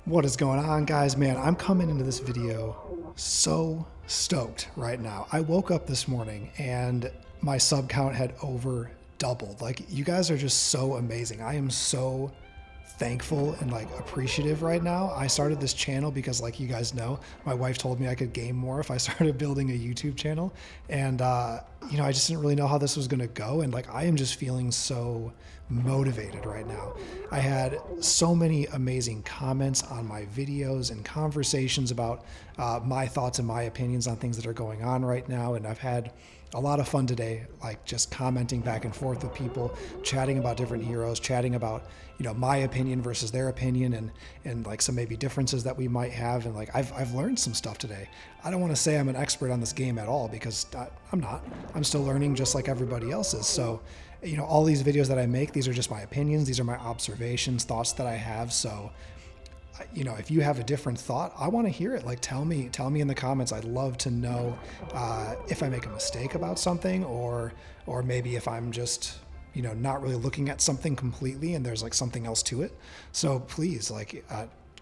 What is going on, guys? Man, I'm coming into this video so stoked right now. I woke up this morning and my sub count had over doubled. Like, you guys are just so amazing. I am so thankful and like appreciative right now. I started this channel because, like you guys know, my wife told me I could game more if I started building a YouTube channel. And, you know, I just didn't really know how this was going to go. And like, I am just feeling so motivated right now. I had so many amazing comments on my videos and conversations about my thoughts and my opinions on things that are going on right now. And I've had a lot of fun today, like just commenting back and forth with people, chatting about different heroes, chatting about, you know, my opinion versus their opinion, and like some maybe differences that we might have. And like, I've learned some stuff today. I don't want to say I'm an expert on this game at all, because I'm not. I'm still learning just like everybody else is. So, you know, all these videos that I make, these are just my opinions. These are my observations, thoughts that I have. So, you know, if you have a different thought, I want to hear it. Like, tell me in the comments. I'd love to know if I make a mistake about something, or maybe if I'm just, you know, not really looking at something completely and there's like something else to it. So please, like,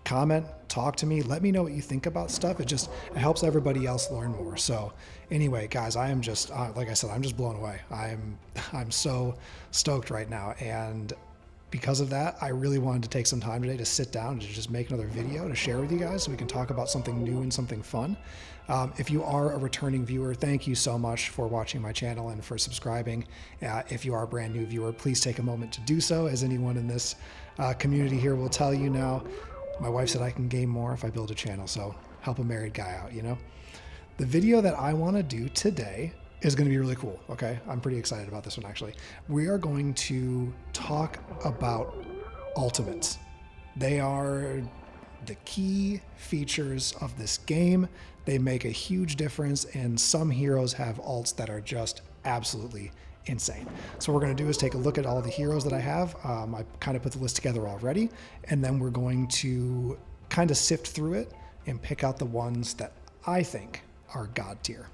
comment, talk to me, let me know what you think about stuff. It helps everybody else learn more. So anyway, guys, I am just, like I said, I'm just blown away. I'm so stoked right now. And because of that, I really wanted to take some time today to sit down and to just make another video to share with you guys so we can talk about something new and something fun. If you are a returning viewer, thank you so much for watching my channel and for subscribing. If you are a brand new viewer, please take a moment to do so. As anyone in this community here will tell you now, my wife said I can game more if I build a channel, so help a married guy out, you know? The video that I want to do today is going to be really cool. Okay. I'm pretty excited about this one, actually. We are going to talk about ultimates. They are the key features of this game. They make a huge difference, and some heroes have ults that are just absolutely insane. So what we're going to do is take a look at all the heroes that I have. I kind of put the list together already, and then we're going to kind of sift through it and pick out the ones that I think are god tier.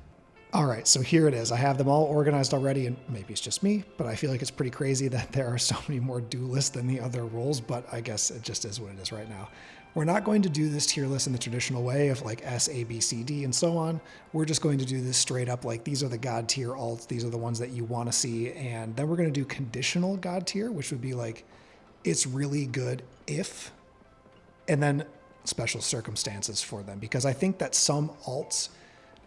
All right, so here it is. I have them all organized already, and maybe it's just me, but I feel like it's pretty crazy that there are so many more duelists than the other roles, but I guess it just is what it is right now. We're not going to do this tier list in the traditional way of like S, A, B, C, D, and so on. We're just going to do this straight up, like, these are the god tier alts, these are the ones that you want to see, and then we're going to do conditional god tier, which would be like, it's really good if, and then special circumstances for them, because I think that some alts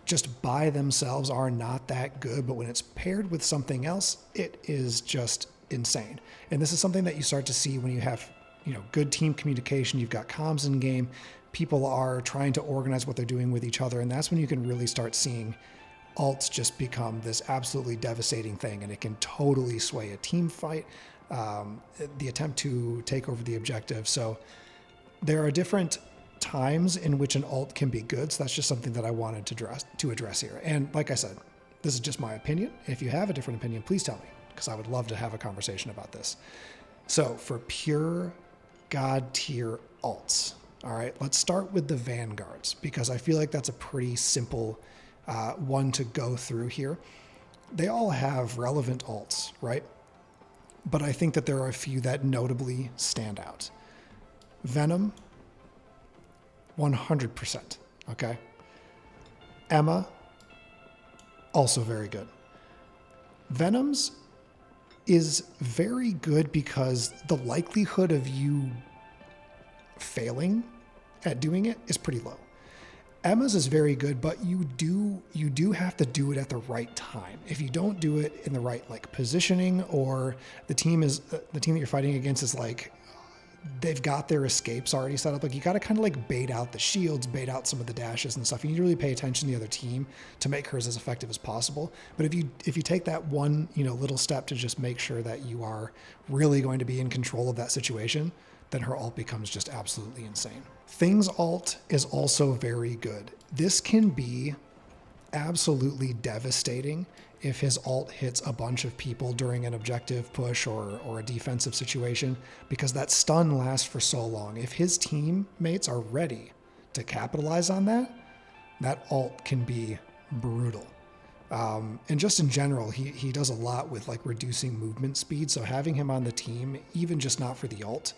just by themselves are not that good, but when it's paired with something else, it is just insane. And this is something that you start to see when you have, you know, good team communication. You've got comms in game. People are trying to organize what they're doing with each other, and that's when you can really start seeing alts just become this absolutely devastating thing, and it can totally sway a team fight, the attempt to take over the objective. So there are different times in which an ult can be good. So that's just something that I wanted to address here. And like I said, this is just my opinion. If you have a different opinion, please tell me, because I would love to have a conversation about this. So for pure god tier alts, all right, let's start with the Vanguards, because I feel like that's a pretty simple one to go through here. They all have relevant alts, right? But I think that there are a few that notably stand out. Venom, 100%, okay? Emma, also very good. Venom's is very good because the likelihood of you failing at doing it is pretty low. Emma's is very good, but you do have to do it at the right time. If you don't do it in the right like positioning, or the team that you're fighting against is like, they've got their escapes already set up, like, you got to kind of like bait out the shields, bait out some of the dashes and stuff. You need to really pay attention to the other team to make hers as effective as possible. But if you take that one, you know, little step to just make sure that you are really going to be in control of that situation, then her ult becomes just absolutely insane. Things ult is also very good. This can be absolutely devastating if his ult hits a bunch of people during an objective push or a defensive situation, because that stun lasts for so long. If his teammates are ready to capitalize on that, that ult can be brutal. And just in general, he does a lot with like reducing movement speed. So having him on the team, even just not for the ult,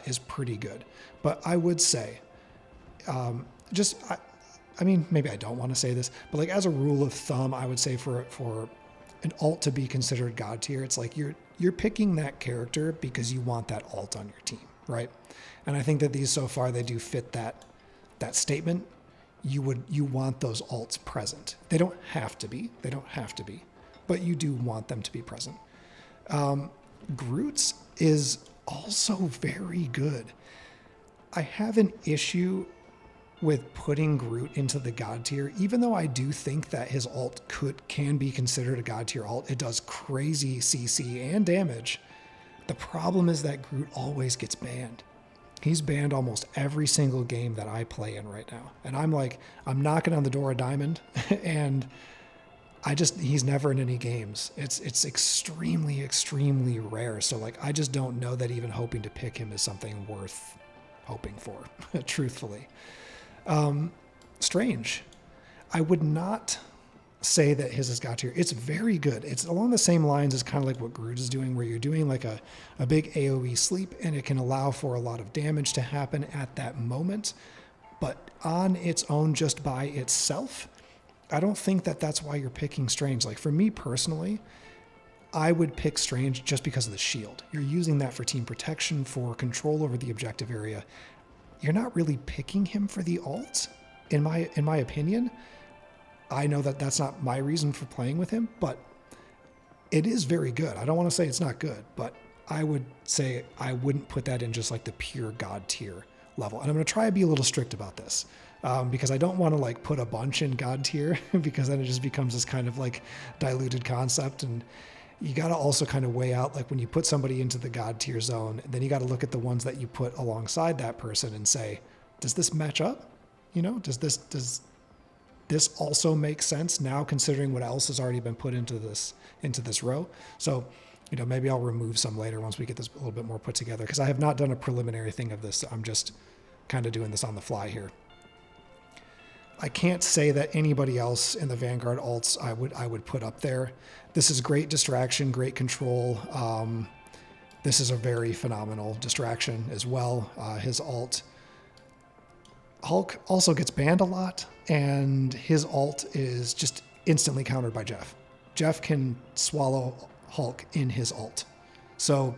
is pretty good. But I would say, I mean, maybe I don't want to say this, but like as a rule of thumb, I would say for an alt to be considered god tier, it's like you're picking that character because you want that alt on your team, right? And I think that these so far, they do fit that statement. You want those alts present. They don't have to be, but you do want them to be present. Groot's is also very good. I have an issue with putting Groot into the god tier, even though I do think that his alt can be considered a god tier alt. It does crazy CC and damage. The problem is that Groot always gets banned. He's banned almost every single game that I play in right now. And I'm knocking on the door of Diamond and he's never in any games. It's extremely, extremely rare. So like, I just don't know that even hoping to pick him is something worth hoping for, truthfully. Strange. I would not say that his is god tier. It's very good. It's along the same lines as kind of like what Groot is doing, where you're doing like a big AoE sleep and it can allow for a lot of damage to happen at that moment. But on its own, just by itself, I don't think that that's why you're picking Strange. Like for me personally, I would pick Strange just because of the shield. You're using that for team protection, for control over the objective area. You're not really picking him for the ult, in my opinion. I know that that's not my reason for playing with him, but it is very good. I don't want to say it's not good, but I would say I wouldn't put that in just like the pure god tier level. And I'm going to try to be a little strict about this because I don't want to like put a bunch in god tier because then it just becomes this kind of like diluted concept. And you got to also kind of weigh out, like when you put somebody into the god tier zone, then you got to look at the ones that you put alongside that person and say, does this match up? You know, does this also make sense now, considering what else has already been put into this row? So, you know, maybe I'll remove some later once we get this a little bit more put together, because I have not done a preliminary thing of this. I'm just kind of doing this on the fly here. I can't say that anybody else in the Vanguard alts I would put up there. This is great distraction, great control. This is a very phenomenal distraction as well. His alt, Hulk, also gets banned a lot, and his alt is just instantly countered by Jeff. Jeff can swallow Hulk in his alt. So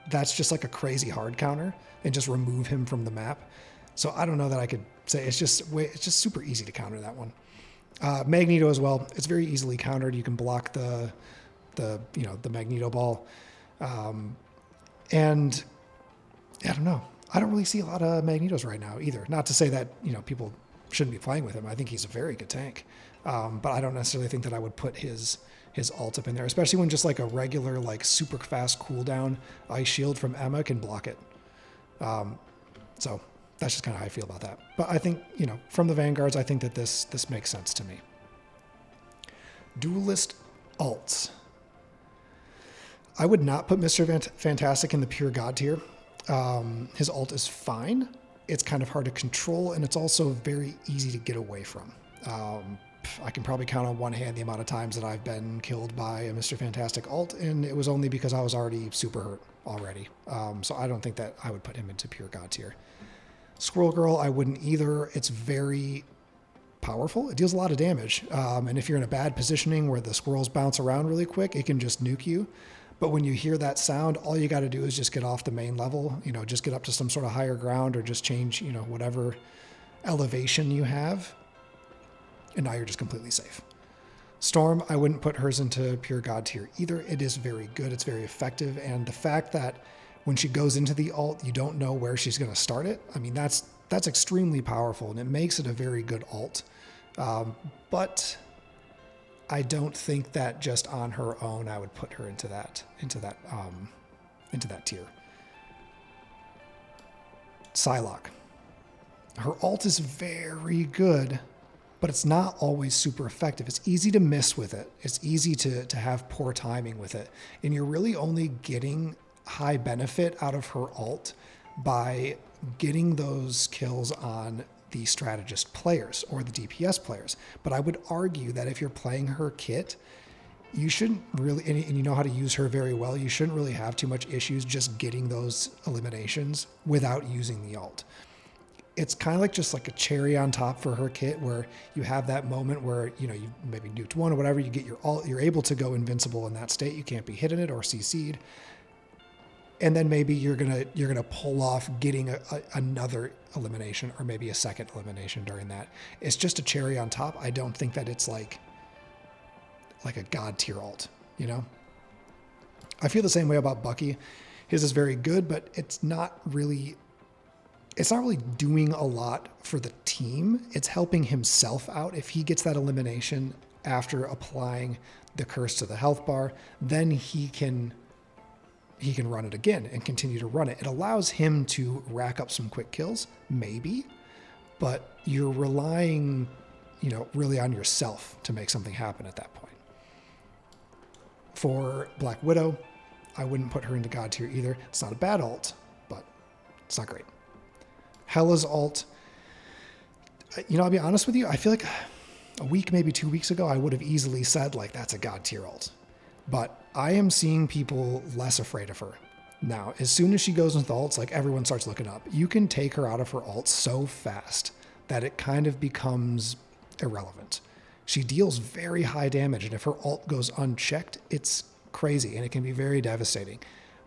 that's just like a crazy hard counter and just remove him from the map. So I don't know that I could say it's just super easy to counter that one. Magneto as well. It's very easily countered. You can block the Magneto ball. And I don't know. I don't really see a lot of Magnetos right now either. Not to say that, people shouldn't be playing with him. I think he's a very good tank. But I don't necessarily think that I would put his alt up in there, especially when just like a regular, like super fast cooldown ice shield from Emma can block it. So that's just kind of how I feel about that. But I think, from the Vanguards, I think that this makes sense to me. Duelist alts. I would not put Mr. Fantastic in the pure god tier. His alt is fine. It's kind of hard to control, and it's also very easy to get away from. I can probably count on one hand the amount of times that I've been killed by a Mr. Fantastic alt, and it was only because I was already super hurt already. So I don't think that I would put him into pure god tier. Squirrel Girl, I wouldn't either. It's very powerful. It deals a lot of damage. And if you're in a bad positioning where the squirrels bounce around really quick, it can just nuke you. But when you hear that sound, all you got to do is just get off the main level, just get up to some sort of higher ground or just change, whatever elevation you have. And now you're just completely safe. Storm, I wouldn't put hers into pure god tier either. It is very good. It's very effective. And the fact that when she goes into the alt, you don't know where she's going to start it. I mean, that's extremely powerful, and it makes it a very good alt. But I don't think that just on her own I would put her into that tier. Psylocke. Her alt is very good, but it's not always super effective. It's easy to miss with it. It's easy to have poor timing with it. And you're really only getting high benefit out of her alt by getting those kills on the strategist players or the DPS players. But I would argue that if you're playing her kit, you shouldn't really, and you know how to use her very well, you shouldn't really have too much issues just getting those eliminations without using the ult. It's kind of like just like a cherry on top for her kit, where you have that moment where, you know, you maybe nuked one or whatever, you get your ult, you're able to go invincible in that state. You can't be hitting it or CC'd. And then maybe you're gonna pull off getting another elimination, or maybe a second elimination during that. It's just a cherry on top. I don't think that it's like a god tier ult, you know? I feel the same way about Bucky. His is very good, but it's not really doing a lot for the team. It's helping himself out. If he gets that elimination after applying the curse to the health bar, then he can run it again and continue to run it. It allows him to rack up some quick kills, maybe, but you're relying, you know, really on yourself to make something happen at that point. For Black Widow, I wouldn't put her into god tier either. It's not a bad ult, but it's not great. Hela's ult, you know, I'll be honest with you, I feel like a week, maybe 2 weeks ago, I would have easily said, like, that's a god tier ult. But I am seeing people less afraid of her. Now, as soon as she goes into the ults, like, everyone starts looking up. You can take her out of her ult so fast that it kind of becomes irrelevant. She deals very high damage, and if her ult goes unchecked, it's crazy, and it can be very devastating.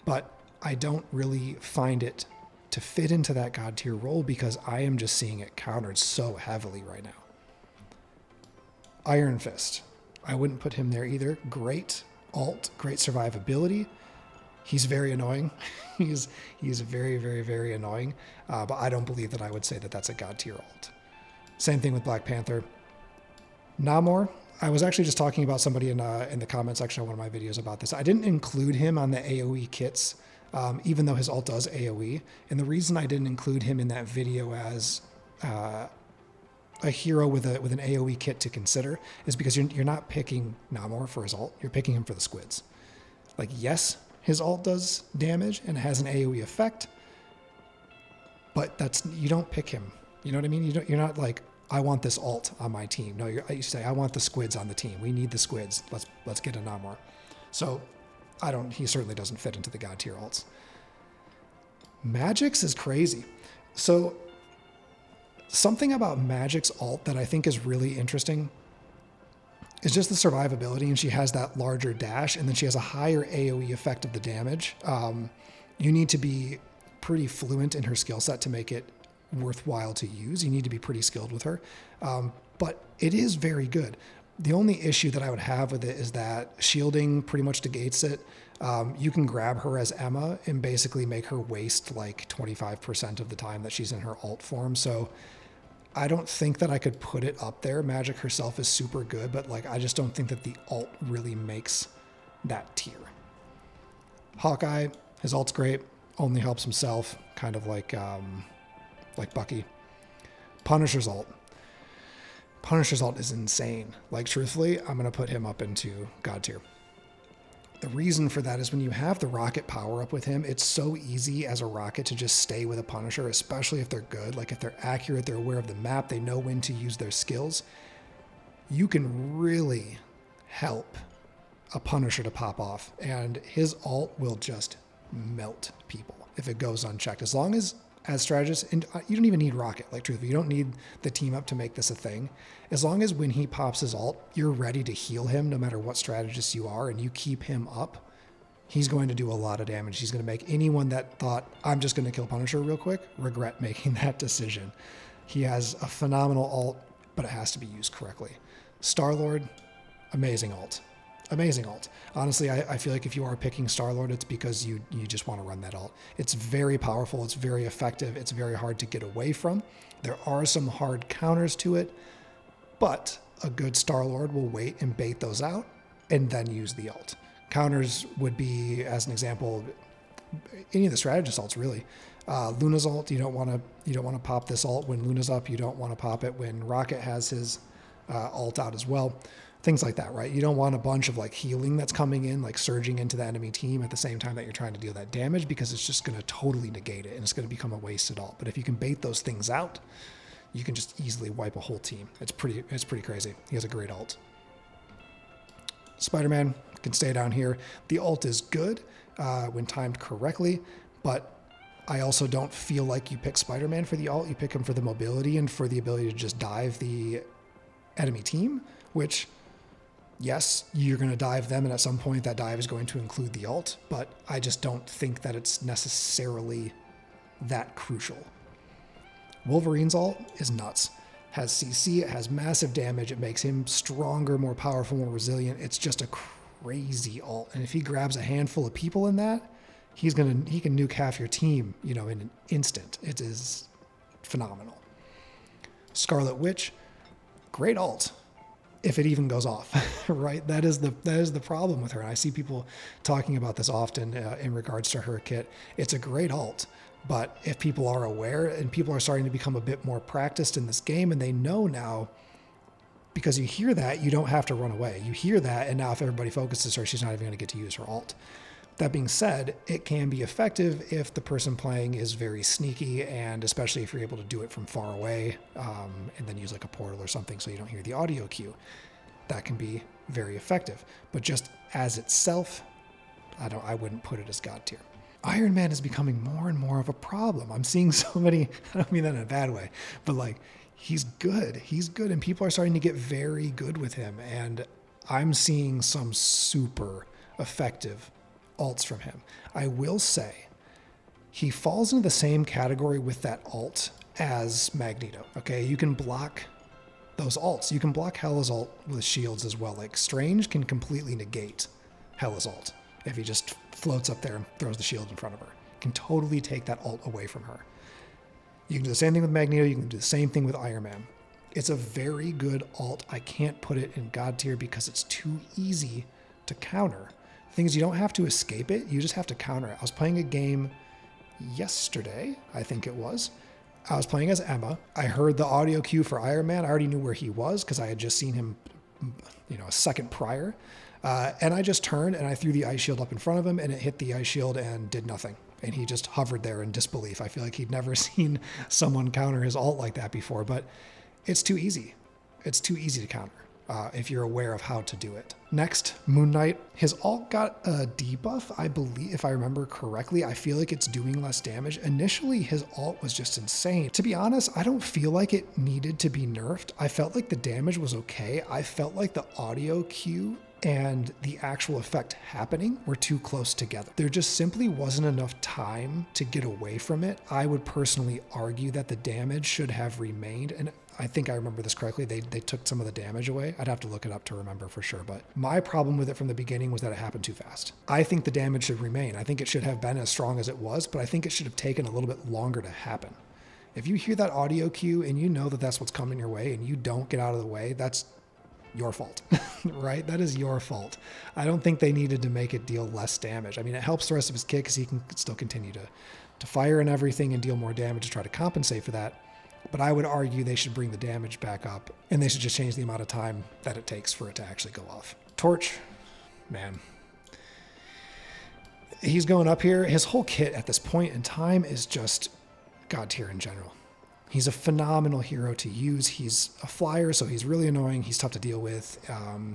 But I don't really find it to fit into that god tier role because I am just seeing it countered so heavily right now. Iron Fist, I wouldn't put him there either. Great ult, great survivability. He's very annoying. he's very, very, very annoying. But I don't believe that I would say that that's a god tier ult. Same thing with Black Panther. Namor, I was actually just talking about somebody in the comment section of one of my videos about this. I didn't include him on the AoE kits, even though his ult does AoE. And the reason I didn't include him in that video as a hero with an AoE kit to consider is because you're not picking Namor for his ult. You're picking him for the squids. Like, yes, his ult does damage and has an AoE effect, but you don't pick him. You know what I mean? You're not like, I want this ult on my team. No, you say, I want the squids on the team. We need the squids. Let's get a Namor. So he certainly doesn't fit into the god tier ults. Magic's is crazy. So something about Magic's ult that I think is really interesting is just the survivability, and she has that larger dash, and then she has a higher AoE effect of the damage. You need to be pretty fluent in her skill set to make it worthwhile to use. You need to be pretty skilled with her, but it is very good. The only issue that I would have with it is that shielding pretty much negates it. You can grab her as Emma and basically make her waste like 25% of the time that she's in her ult form. So I don't think that I could put it up there. Magic herself is super good, but like, I just don't think that the ult really makes that tier. Hawkeye, his ult's great, only helps himself, kind of like Bucky. Punisher's ult. Punisher's ult is insane. Like, truthfully, I'm going to put him up into god tier. The reason for that is when you have the rocket power up with him, it's so easy as a rocket to just stay with a Punisher, especially if they're good. Like, if they're accurate, they're aware of the map, they know when to use their skills. You can really help a Punisher to pop off, and his ult will just melt people if it goes unchecked. As long as strategist, and you don't even need rocket, like, truthfully, you don't need the team up to make this a thing. As long as when he pops his ult, you're ready to heal him no matter what strategist you are, and you keep him up, he's going to do a lot of damage. He's going to make anyone that thought, I'm just going to kill Punisher real quick, regret making that decision. He has a phenomenal ult, but it has to be used correctly. Star-Lord, amazing ult. Amazing ult. Honestly, I feel like if you are picking Star-Lord, it's because you just want to run that ult. It's very powerful. It's very effective. It's very hard to get away from. There are some hard counters to it, but a good Star-Lord will wait and bait those out and then use the ult. Counters would be, as an example, any of the strategist ults, really. Luna's ult, you don't want to pop this ult when Luna's up. You don't want to pop it when Rocket has his ult out as well. Things like that, right? You don't want a bunch of like healing that's coming in, like surging into the enemy team at the same time that you're trying to deal that damage, because it's just going to totally negate it and it's going to become a wasted ult. But if you can bait those things out, you can just easily wipe a whole team. It's pretty crazy. He has a great ult. Spider-Man can stay down here. The ult is good when timed correctly, but I also don't feel like you pick Spider-Man for the ult. You pick him for the mobility and for the ability to just dive the enemy team, which, yes, you're going to dive them, and at some point that dive is going to include the ult, but I just don't think that it's necessarily that crucial. Wolverine's ult is nuts. Has CC, it has massive damage, it makes him stronger, more powerful, more resilient. It's just a crazy ult, and if he grabs a handful of people in that, he can nuke half your team, in an instant. It is phenomenal. Scarlet Witch, great ult, if it even goes off, right? That is the problem with her. And I see people talking about this often in regards to her kit. It's a great ult, but if people are aware and people are starting to become a bit more practiced in this game, and they know now, because you hear that, you don't have to run away. You hear that, and now if everybody focuses her, she's not even going to get to use her ult. That being said, it can be effective if the person playing is very sneaky, and especially if you're able to do it from far away, and then use like a portal or something so you don't hear the audio cue. That can be very effective. But just as itself, I wouldn't put it as God tier. Iron Man is becoming more and more of a problem. I'm seeing so many, I don't mean that in a bad way, but like, he's good, and people are starting to get very good with him, and I'm seeing some super effective ults from him. I will say he falls into the same category with that ult as Magneto. Okay, you can block those ults. You can block Hela's ult with shields as well. Like Strange can completely negate Hela's ult if he just floats up there and throws the shield in front of her. Can totally take that ult away from her. You can do the same thing with Magneto. You can do the same thing with Iron Man. It's a very good ult. I can't put it in God tier because it's too easy to counter. Things you don't have to escape it, you just have to counter it. I was playing a game yesterday, I think it was. I was playing as Emma. I heard the audio cue for Iron Man. I already knew where he was because I had just seen him, a second prior. And I just turned and I threw the ice shield up in front of him, and it hit the ice shield and did nothing. And he just hovered there in disbelief. I feel like he'd never seen someone counter his ult like that before, but it's too easy. It's too easy to counter. If you're aware of how to do it. Next, Moon Knight. His ult got a debuff, I believe, if I remember correctly. I feel like it's doing less damage. Initially, his ult was just insane. To be honest, I don't feel like it needed to be nerfed. I felt like the damage was okay. I felt like the audio cue and the actual effect happening were too close together. There just simply wasn't enough time to get away from it. I would personally argue that the damage should have remained, and I think I remember this correctly. They took some of the damage away. I'd have to look it up to remember for sure, but my problem with it from the beginning was that it happened too fast. I think the damage should remain. I think it should have been as strong as it was, but I think it should have taken a little bit longer to happen. If you hear that audio cue and you know that that's what's coming your way and you don't get out of the way, that's your fault, right? That is your fault. I don't think they needed to make it deal less damage. I mean, it helps the rest of his kit because he can still continue to fire and everything and deal more damage to try to compensate for that. But I would argue they should bring the damage back up, and they should just change the amount of time that it takes for it to actually go off. Torch, man. He's going up here. His whole kit at this point in time is just God tier in general. He's a phenomenal hero to use. He's a flyer, so he's really annoying. He's tough to deal with.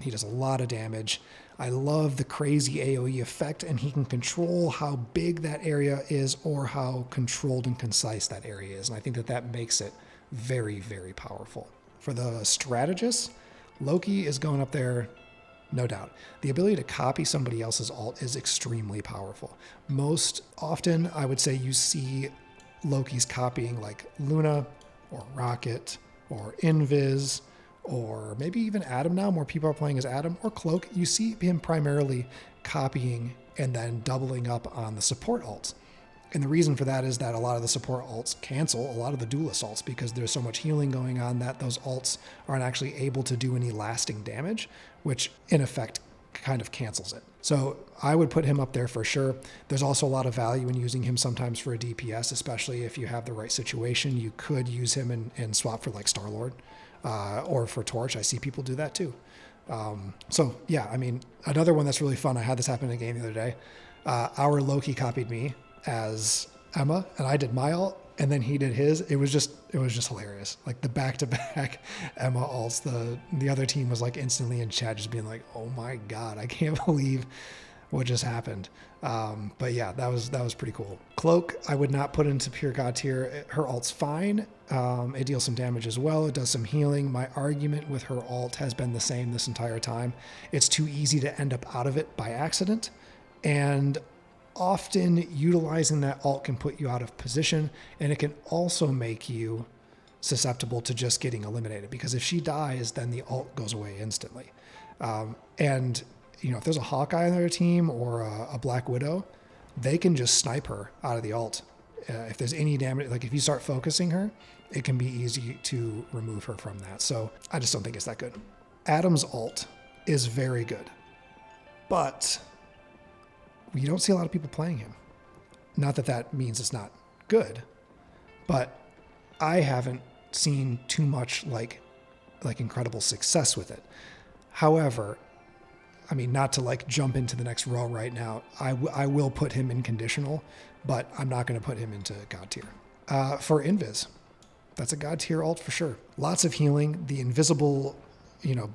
He does a lot of damage. I love the crazy AoE effect, and he can control how big that area is or how controlled and concise that area is. And I think that makes it very, very powerful. For the strategist, Loki is going up there, no doubt. The ability to copy somebody else's ult is extremely powerful. Most often, I would say you see Loki's copying like Luna or Rocket or Invis, or maybe even Adam now. More people are playing as Adam or Cloak. You see him primarily copying and then doubling up on the support ults. And the reason for that is that a lot of the support ults cancel a lot of the duelist ults because there's so much healing going on that those ults aren't actually able to do any lasting damage, which in effect kind of cancels it. So I would put him up there for sure. There's also a lot of value in using him sometimes for a DPS, especially if you have the right situation. You could use him and swap for like Star-Lord or for Torch. I see people do that too. So yeah, I mean, another one that's really fun. I had this happen in a game the other day. Our Loki copied me as Emma, and I did my ult. and then he did his. It was just hilarious. Like the back-to-back Emma ults. The other team was like instantly in chat just being like, oh my God, I can't believe what just happened. But yeah, that was pretty cool. Cloak, I would not put into pure God tier. Her ult's fine. It deals some damage as well. It does some healing. My argument with her ult has been the same this entire time. It's too easy to end up out of it by accident. And often utilizing that ult can put you out of position, and it can also make you susceptible to just getting eliminated, because if she dies, then the ult goes away instantly. And if there's a Hawkeye on their team or a Black Widow, they can just snipe her out of the ult. If there's any damage, like if you start focusing her, it can be easy to remove her from that. So I just don't think it's that good. Adam's ult is very good, but you don't see a lot of people playing him. Not that that means it's not good, but I haven't seen too much like incredible success with it. However, I mean, not to like jump into the next row right now, I will put him in conditional, but I'm not going to put him into God tier. For Invis, that's a God tier ult for sure. Lots of healing. The invisible,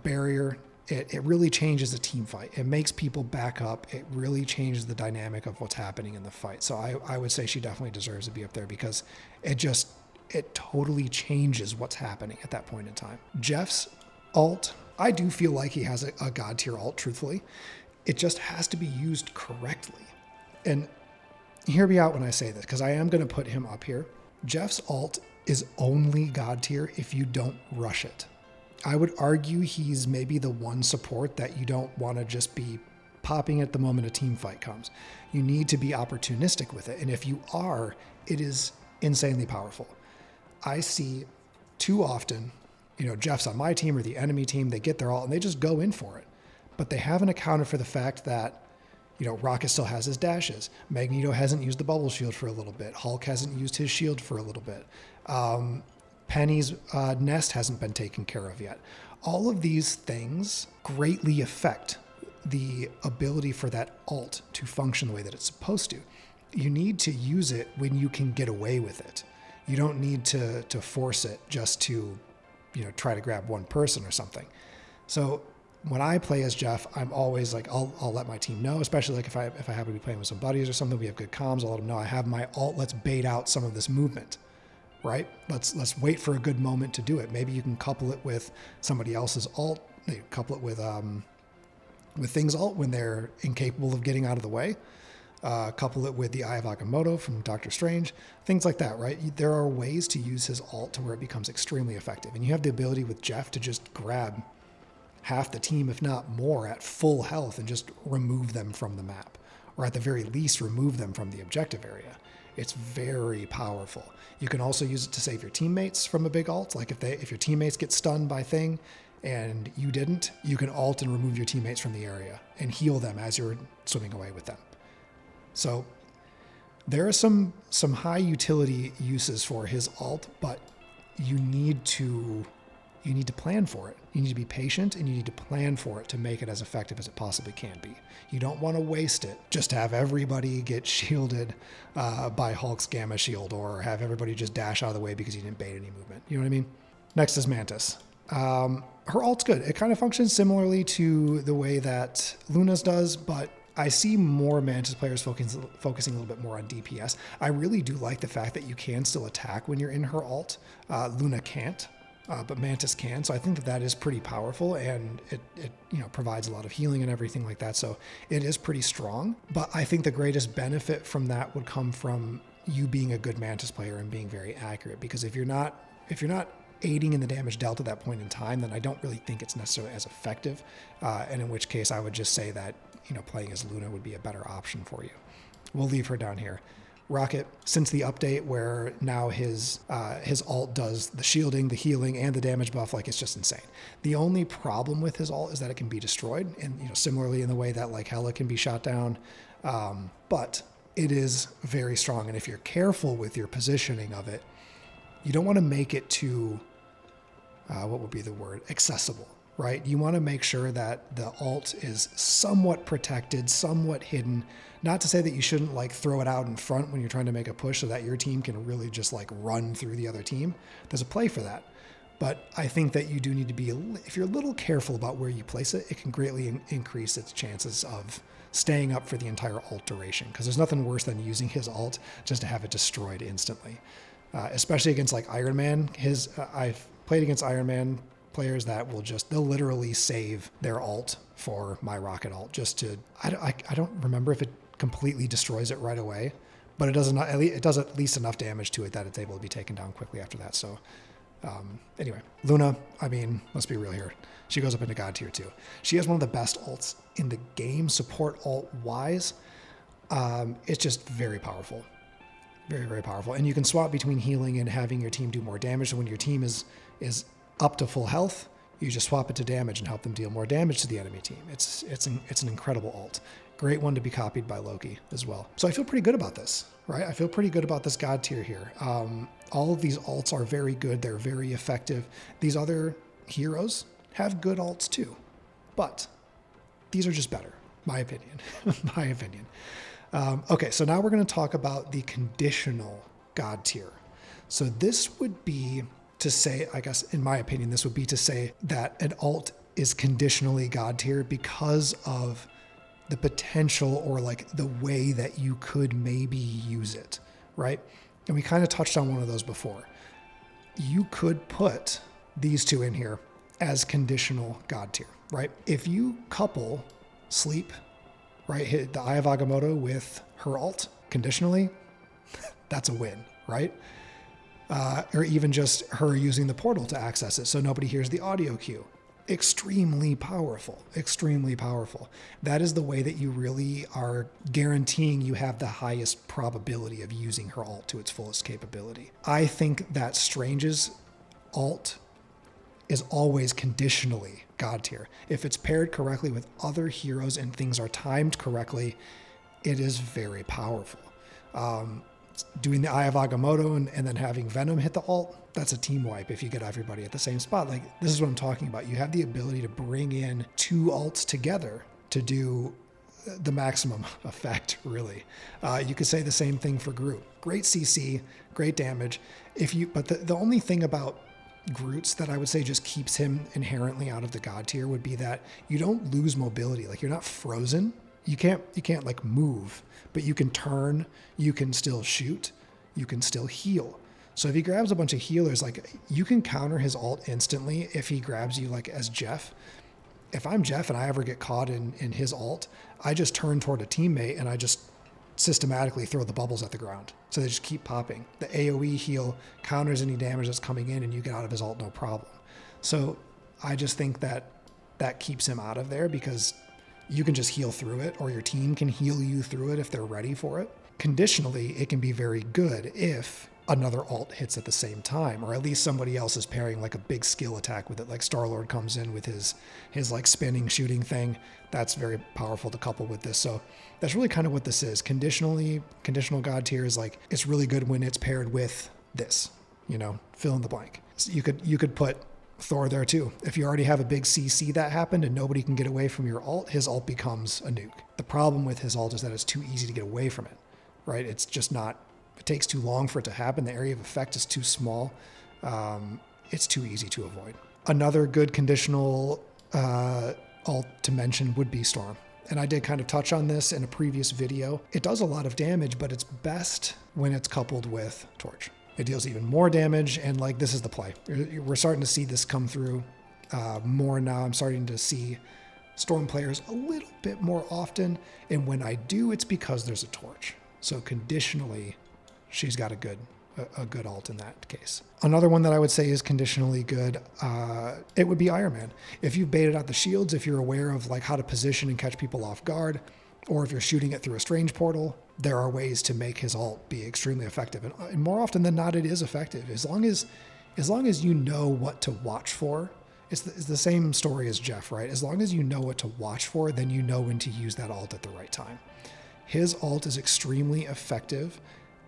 barrier, it really changes the team fight. It makes people back up. It really changes the dynamic of what's happening in the fight. So I would say she definitely deserves to be up there, because it totally changes what's happening at that point in time. Jeff's ult, I do feel like he has a God tier ult, truthfully. It just has to be used correctly. And hear me out when I say this, because I am going to put him up here. Jeff's ult is only God tier if you don't rush it. I would argue he's maybe the one support that you don't want to just be popping at the moment a team fight comes. You need to be opportunistic with it. And if you are, it is insanely powerful. I see too often, Jeff's on my team or the enemy team, they get their ult and they just go in for it. But they haven't accounted for the fact that, Rocket still has his dashes. Magneto hasn't used the bubble shield for a little bit. Hulk hasn't used his shield for a little bit. Penny's nest hasn't been taken care of yet. All of these things greatly affect the ability for that ult to function the way that it's supposed to. You need to use it when you can get away with it. You don't need to force it just to, try to grab one person or something. So when I play as Jeff, I'm always like, I'll let my team know, especially like if I happen to be playing with some buddies or something, we have good comms, I'll let them know I have my ult, let's bait out some of this movement. Right? Let's wait for a good moment to do it. Maybe you can couple it with somebody else's ult. They couple it with Thing's ult when they're incapable of getting out of the way. Couple it with the Eye of Agamotto from Doctor Strange. Things like that, right? There are ways to use his ult to where it becomes extremely effective. And you have the ability with Jeff to just grab half the team, if not more, at full health and just remove them from the map. Or at the very least, remove them from the objective area. It's very powerful. You can also use it to save your teammates from a big ult. Like if your teammates get stunned by Thing and you didn't, you can ult and remove your teammates from the area and heal them as you're swimming away with them. So there are some high utility uses for his ult, but you need to plan for it. You need to be patient and you need to plan for it to make it as effective as it possibly can be. You don't want to waste it just to have everybody get shielded by Hulk's gamma shield, or have everybody just dash out of the way because you didn't bait any movement. You know what I mean? Next is Mantis. Her ult's good. It kind of functions similarly to the way that Luna's does, but I see more Mantis players focusing a little bit more on DPS. I really do like the fact that you can still attack when you're in her ult. Luna can't. But Mantis can, so I think that is pretty powerful, and it provides a lot of healing and everything like that. So it is pretty strong. But I think the greatest benefit from that would come from you being a good Mantis player and being very accurate. Because if you're not aiding in the damage dealt at that point in time, then I don't really think it's necessarily as effective. And in which case, I would just say that playing as Luna would be a better option for you. We'll leave her down here. Rocket, since the update where now his ult does the shielding, the healing, and the damage buff, like it's just insane. The only problem with his ult is that it can be destroyed, and similarly in the way that like Hela can be shot down, but it is very strong. And if you're careful with your positioning of it, you don't want to make it too, what would be the word, accessible, right? You want to make sure that the ult is somewhat protected, somewhat hidden. Not to say that you shouldn't like throw it out in front when you're trying to make a push so that your team can really just like run through the other team. There's a play for that. But I think that you do need to be, if you're a little careful about where you place it, it can greatly increase its chances of staying up for the entire ult duration. Because there's nothing worse than using his ult just to have it destroyed instantly. Especially against like Iron Man. I've played against Iron Man players that will they'll literally save their ult for my rocket ult just to, I don't remember if it completely destroys it right away, but it does at least enough damage to it that it's able to be taken down quickly after that. So anyway, Luna, I mean, let's be real here. She goes up into God tier 2. She has one of the best ults in the game, support ult wise. It's just very powerful. Very, very powerful. And you can swap between healing and having your team do more damage. So when your team is up to full health, you just swap it to damage and help them deal more damage to the enemy team. It's an incredible ult. Great one to be copied by Loki as well. So I feel pretty good about this, right? I feel pretty good about this God tier here. All of these ults are very good. They're very effective. These other heroes have good ults too, but these are just better, my opinion. My opinion. Okay, so now we're going to talk about the conditional God tier. So this would be to say, I guess, in my opinion, this would be to say that an ult is conditionally God tier because of the potential or like the way that you could maybe use it, right? And we kind of touched on one of those before. You could put these two in here as conditional God tier, right? If you couple Sleep, right, hit the Eye of Agamotto with her ult conditionally, that's a win, right? Or even just her using the portal to access it so nobody hears the audio cue. Extremely powerful, extremely powerful. That is the way that you really are guaranteeing you have the highest probability of using her ult to its fullest capability. I think that Strange's ult is always conditionally God tier. If it's paired correctly with other heroes and things are timed correctly, it is very powerful. Doing the Eye of Agamotto and then having Venom hit the ult, that's a team wipe if you get everybody at the same spot. Like, this is what I'm talking about. You have the ability to bring in two ults together to do the maximum effect, really. You could say the same thing for Groot. Great CC, great damage. But the only thing about Groot's that I would say just keeps him inherently out of the God tier would be that you don't lose mobility. Like, you're not frozen. You can't like move, but you can turn, you can still shoot, you can still heal. So if he grabs a bunch of healers, like, you can counter his ult instantly if he grabs you like as Jeff. If I'm Jeff and I ever get caught in his ult, I just turn toward a teammate and I just systematically throw the bubbles at the ground. So they just keep popping. The AoE heal counters any damage that's coming in and you get out of his ult no problem. So I just think that keeps him out of there because you can just heal through it, or your team can heal you through it if they're ready for it. Conditionally, it can be very good if another ult hits at the same time, or at least somebody else is pairing like a big skill attack with it, like Star-Lord comes in with his like spinning shooting thing. That's very powerful to couple with this. So that's really kind of what this is. Conditional God tier is like, it's really good when it's paired with this, fill in the blank. So you could put Thor there too. If you already have a big CC that happened and nobody can get away from your ult, his ult becomes a nuke. The problem with his ult is that it's too easy to get away from it, right? It's just not, it takes too long for it to happen. The area of effect is too small. It's too easy to avoid. Another good conditional ult to mention would be Storm. And I did kind of touch on this in a previous video. It does a lot of damage, but it's best when it's coupled with Torch. It deals even more damage, and like, this is the play. We're starting to see this come through more now. I'm starting to see Storm players a little bit more often, and when I do, it's because there's a Torch. So conditionally, she's got a good ult in that case. Another one that I would say is conditionally good, it would be Iron Man. If you've baited out the shields, if you're aware of like how to position and catch people off guard, or if you're shooting it through a strange portal, there are ways to make his ult be extremely effective. And more often than not, it is effective. As long as you know what to watch for, it's the same story as Jeff, right? As long as you know what to watch for, then you know when to use that ult at the right time. His ult is extremely effective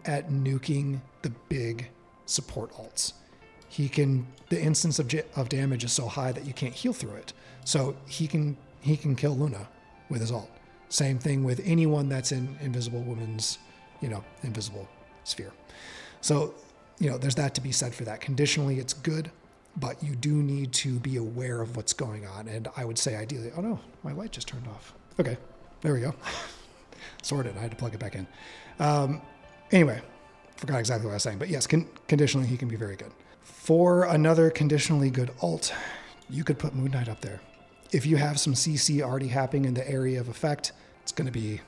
at nuking the big support ults. the instance of damage is so high that you can't heal through it. So he can kill Luna with his ult. Same thing with anyone that's in Invisible Woman's, invisible sphere. So, there's that to be said for that. Conditionally, it's good, but you do need to be aware of what's going on. And I would say ideally, oh no, my light just turned off. Okay, there we go. Sorted, I had to plug it back in. Anyway, forgot exactly what I was saying, but yes, conditionally, he can be very good. For another conditionally good ult, you could put Moon Knight up there. If you have some CC already happening in the area of effect, it's going to be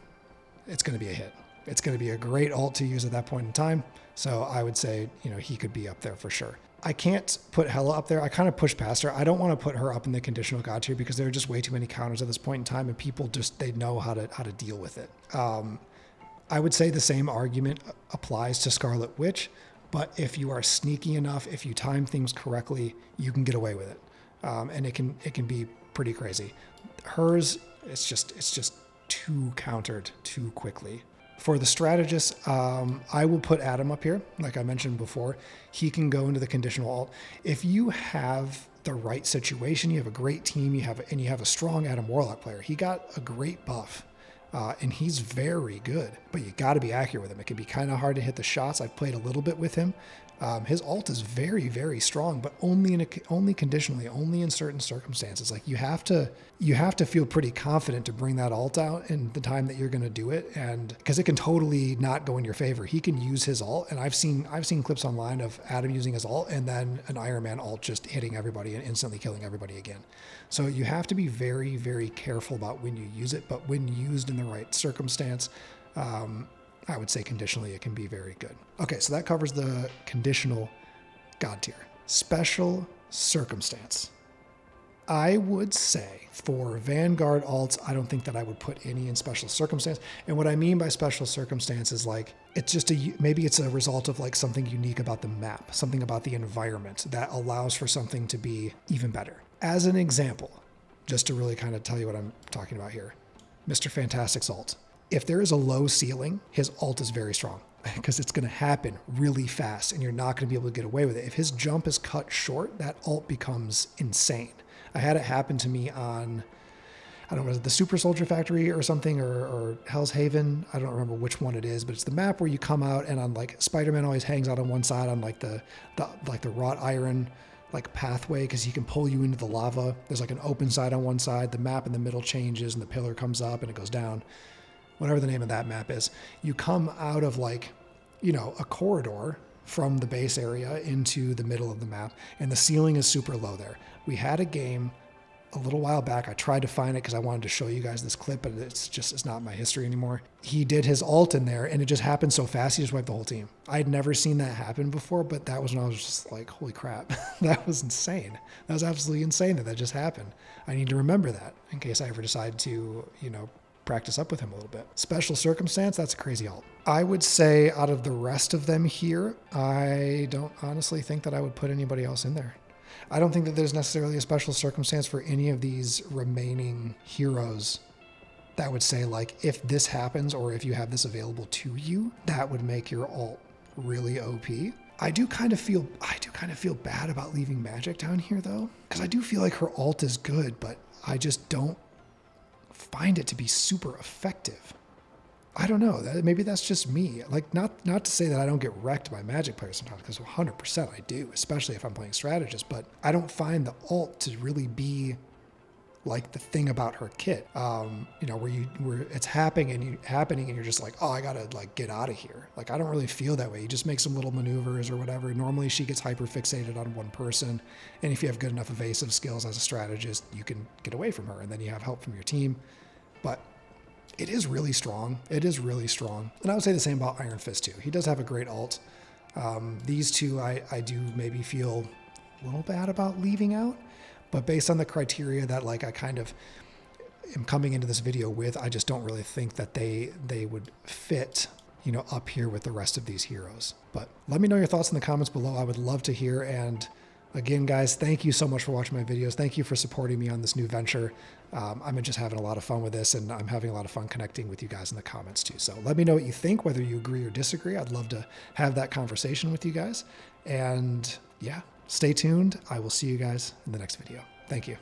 a hit. It's going to be a great ult to use at that point in time. So I would say, he could be up there for sure. I can't put Hela up there. I kind of pushed past her. I don't want to put her up in the conditional god tier because there are just way too many counters at this point in time, and people they know how to deal with it. I would say the same argument applies to Scarlet Witch, but if you are sneaky enough, if you time things correctly, you can get away with it, and it can be pretty crazy. Hers, it's just too countered too quickly. For the strategist, I will put Adam up here. Like I mentioned before, he can go into the conditional ult. If you have the right situation, you have a great team, you have a strong Adam Warlock player. He got a great buff, and he's very good. But you got to be accurate with him. It can be kind of hard to hit the shots. I've played a little bit with him. His ult is very, very strong, but only conditionally, only in certain circumstances. Like you have to feel pretty confident to bring that ult out in the time that you're going to do it, and because it can totally not go in your favor. He can use his ult, and I've seen clips online of Adam using his ult and then an Iron Man ult just hitting everybody and instantly killing everybody again. So you have to be very, very careful about when you use it, but when used in the right circumstance, I would say conditionally it can be very good. Okay, so that covers the conditional god tier. Special circumstance. I would say for Vanguard alts, I don't think that I would put any in special circumstance. And what I mean by special circumstance is like, maybe it's a result of like something unique about the map, something about the environment that allows for something to be even better. As an example, just to really kind of tell you what I'm talking about here, Mr. Fantastic's ult. If there is a low ceiling, his ult is very strong because it's going to happen really fast and you're not going to be able to get away with it. If his jump is cut short, that ult becomes insane. I had it happen to me on, I don't know, was it the Super Soldier Factory or something, or Hell's Haven? I don't remember which one it is, but it's the map where you come out and on like Spider-Man always hangs out on one side on like the wrought iron like pathway because he can pull you into the lava. There's like an open side on one side, the map in the middle changes and the pillar comes up and it goes down. Whatever the name of that map is, you come out of like, a corridor from the base area into the middle of the map, and the ceiling is super low there. We had a game a little while back. I tried to find it because I wanted to show you guys this clip, but it's not my history anymore. He did his ult in there, and it just happened so fast, he just wiped the whole team. I had never seen that happen before, but that was when I was just like, holy crap, that was insane. That was absolutely insane that just happened. I need to remember that in case I ever decide to, practice up with him a little bit. Special circumstance, that's a crazy ult. I would say out of the rest of them here, I don't honestly think that I would put anybody else in there. I don't think that there's necessarily a special circumstance for any of these remaining heroes that would say like, if this happens or if you have this available to you, that would make your ult really OP. I do kind of feel bad about leaving Magic down here though, because I do feel like her ult is good, but I just don't find it to be super effective. I don't know. Maybe that's just me. Like, not to say that I don't get wrecked by Magic players sometimes, because 100% I do, especially if I'm playing Strategist, but I don't find the ult to really be like the thing about her kit, where it's happening and you're just like, oh, I gotta like get out of here. Like, I don't really feel that way. You just make some little maneuvers or whatever. Normally she gets hyper fixated on one person, and if you have good enough evasive skills as a strategist, you can get away from her, and then you have help from your team. But it is really strong. It is really strong. And I would say the same about Iron Fist too. He does have a great ult. These two I do maybe feel a little bad about leaving out. But based on the criteria that like I kind of am coming into this video with, I just don't really think that they would fit, up here with the rest of these heroes. But let me know your thoughts in the comments below. I would love to hear. And again, guys, thank you so much for watching my videos. Thank you for supporting me on this new venture. I'm just having a lot of fun with this, and I'm having a lot of fun connecting with you guys in the comments too. So let me know what you think, whether you agree or disagree. I'd love to have that conversation with you guys. And yeah, stay tuned. I will see you guys in the next video. Thank you.